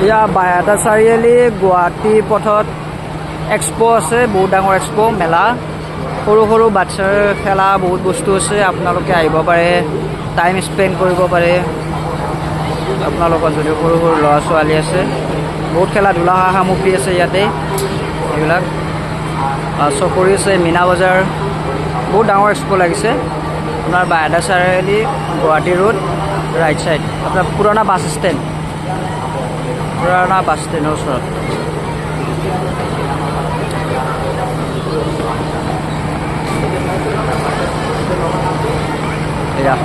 এয়া বাইহাটা চাৰিআলি গুৱাহাটী পথত এক্সপো আছে, বহুত ডাঙৰ এক্সপো মেলা। সৰু সৰু বাচ্চাৰ খেলা বহুত বস্তু আছে, আপোনালোকে আহিব পাৰে, টাইম স্পেণ্ড কৰিব পাৰে। আপোনালোকৰ যদি সৰু সৰু ল'ৰা ছোৱালী আছে, বহুত খেলা ধূলা সামগ্ৰী আছে ইয়াতে। এইবিলাক চকৰি আছে, মীনা বজাৰ, বহুত ডাঙৰ এক্সপো লাগিছে। আপোনাৰ Baihata Chariali Guwahati road right side, আপোনাৰ পুৰণা বাছ ষ্টেণ্ডৰ ওচৰত। এয়া